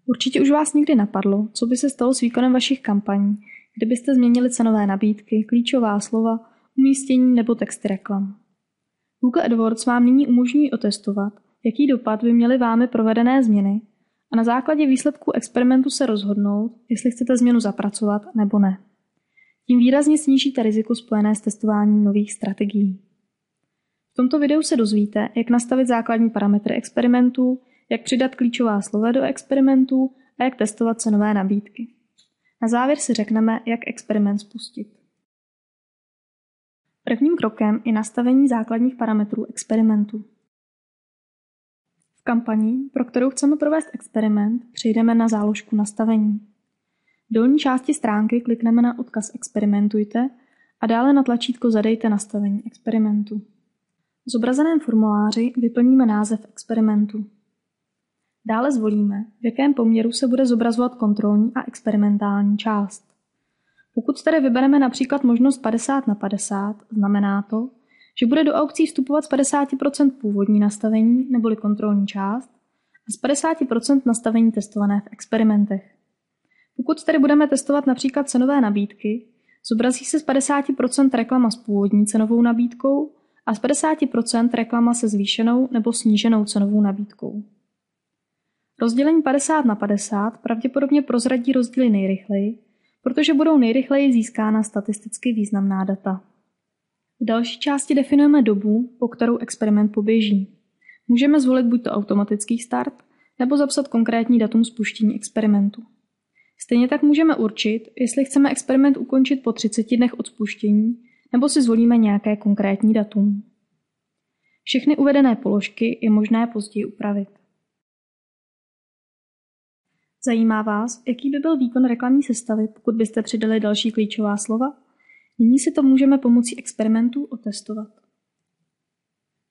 Určitě už vás někdy napadlo, co by se stalo s výkonem vašich kampaní, kdybyste změnili cenové nabídky, klíčová slova, umístění nebo texty reklam. Google AdWords vám nyní umožní otestovat, jaký dopad by měly vámi provedené změny a na základě výsledků experimentu se rozhodnout, jestli chcete změnu zapracovat nebo ne. Tím výrazně snížíte riziko spojené s testováním nových strategií. V tomto videu se dozvíte, jak nastavit základní parametry experimentů, jak přidat klíčová slova do experimentů a jak testovat cenové nabídky. Na závěr si řekneme, jak experiment spustit. Prvním krokem je nastavení základních parametrů experimentu. V kampani, pro kterou chceme provést experiment, přejdeme na záložku Nastavení. V dolní části stránky klikneme na odkaz Experimentujte a dále na tlačítko Zadejte nastavení experimentu. V zobrazeném formuláři vyplníme název experimentu. Dále zvolíme, v jakém poměru se bude zobrazovat kontrolní a experimentální část. Pokud tedy vybereme například možnost 50/50, znamená to, že bude do aukcí vstupovat z 50% původní nastavení neboli kontrolní část a z 50% nastavení testované v experimentech. Pokud tedy budeme testovat například cenové nabídky, zobrazí se z 50% reklama s původní cenovou nabídkou a z 50% reklama se zvýšenou nebo sníženou cenovou nabídkou. Rozdělení 50/50 pravděpodobně prozradí rozdíly nejrychleji, protože budou nejrychleji získána statisticky významná data. V další části definujeme dobu, po kterou experiment poběží. Můžeme zvolit buď to automatický start, nebo zapsat konkrétní datum spuštění experimentu. Stejně tak můžeme určit, jestli chceme experiment ukončit po 30 dnech od spuštění, nebo si zvolíme nějaké konkrétní datum. Všechny uvedené položky je možné později upravit. Zajímá vás, jaký by byl výkon reklamní sestavy, pokud byste přidali další klíčová slova? Nyní si to můžeme pomocí experimentu otestovat.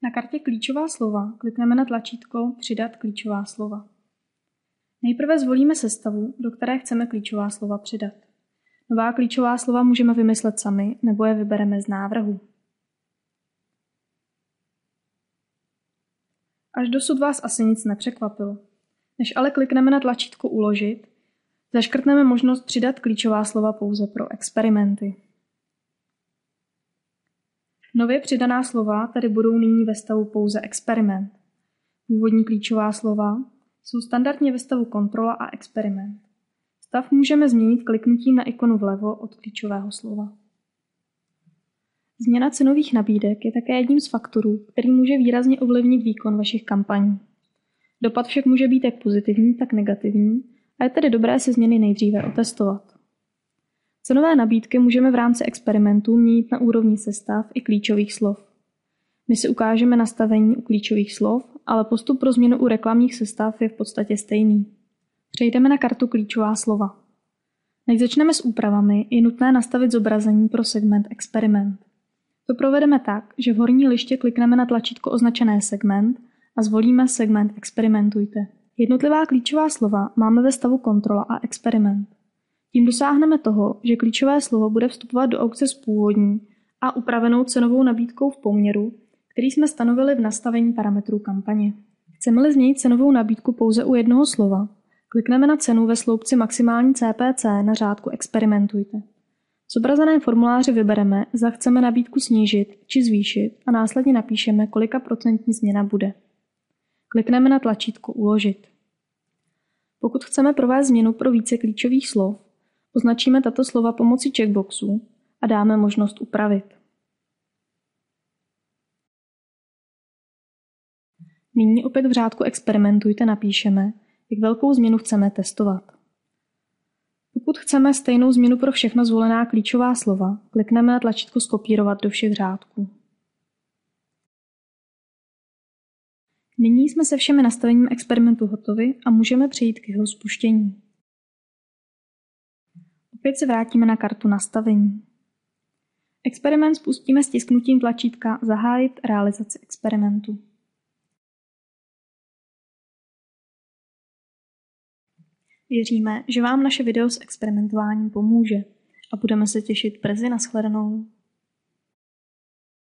Na kartě Klíčová slova klikneme na tlačítko Přidat klíčová slova. Nejprve zvolíme sestavu, do které chceme klíčová slova přidat. Nová klíčová slova můžeme vymyslet sami, nebo je vybereme z návrhu. Až dosud vás asi nic nepřekvapilo. Než ale klikneme na tlačítko Uložit, zaškrtneme možnost přidat klíčová slova pouze pro experimenty. Nově přidaná slova tedy budou nyní ve stavu pouze experiment. Původní klíčová slova jsou standardně ve stavu kontrola a experiment. Stav můžeme změnit kliknutím na ikonu vlevo od klíčového slova. Změna cenových nabídek je také jedním z faktorů, který může výrazně ovlivnit výkon vašich kampaní. Dopad však může být jak pozitivní, tak negativní a je tedy dobré si změny nejdříve otestovat. Cenové nabídky můžeme v rámci experimentu měnit na úrovni sestav i klíčových slov. My si ukážeme nastavení u klíčových slov, ale postup pro změnu u reklamních sestav je v podstatě stejný. Přejdeme na kartu Klíčová slova. Než začneme s úpravami, je nutné nastavit zobrazení pro segment Experiment. To provedeme tak, že v horní liště klikneme na tlačítko označené Segment a zvolíme segment Experimentujte. Jednotlivá klíčová slova máme ve stavu Kontrola a Experiment. Tím dosáhneme toho, že klíčové slovo bude vstupovat do aukce s původní a upravenou cenovou nabídkou v poměru, který jsme stanovili v nastavení parametrů kampaně. Chceme-li změnit cenovou nabídku pouze u jednoho slova, klikneme na cenu ve sloupci maximální CPC na řádku Experimentujte. V zobrazeném formuláři vybereme, zda chceme nabídku snížit či zvýšit a následně napíšeme, kolika procentní změna bude. Klikneme na tlačítko Uložit. Pokud chceme provést změnu pro více klíčových slov, označíme tato slova pomocí checkboxu a dáme možnost upravit. Nyní opět v řádku Experimentujte napíšeme, jak velkou změnu chceme testovat. Pokud chceme stejnou změnu pro všechna zvolená klíčová slova, klikneme na tlačítko Skopírovat do všech řádků. Nyní jsme se všemi nastaveními experimentu hotovi a můžeme přejít k jeho spuštění. Opět se vrátíme na kartu Nastavení. Experiment spustíme stisknutím tlačítka Zahájit realizaci experimentu. Věříme, že vám naše video s experimentováním pomůže a budeme se těšit brzy na shledanou.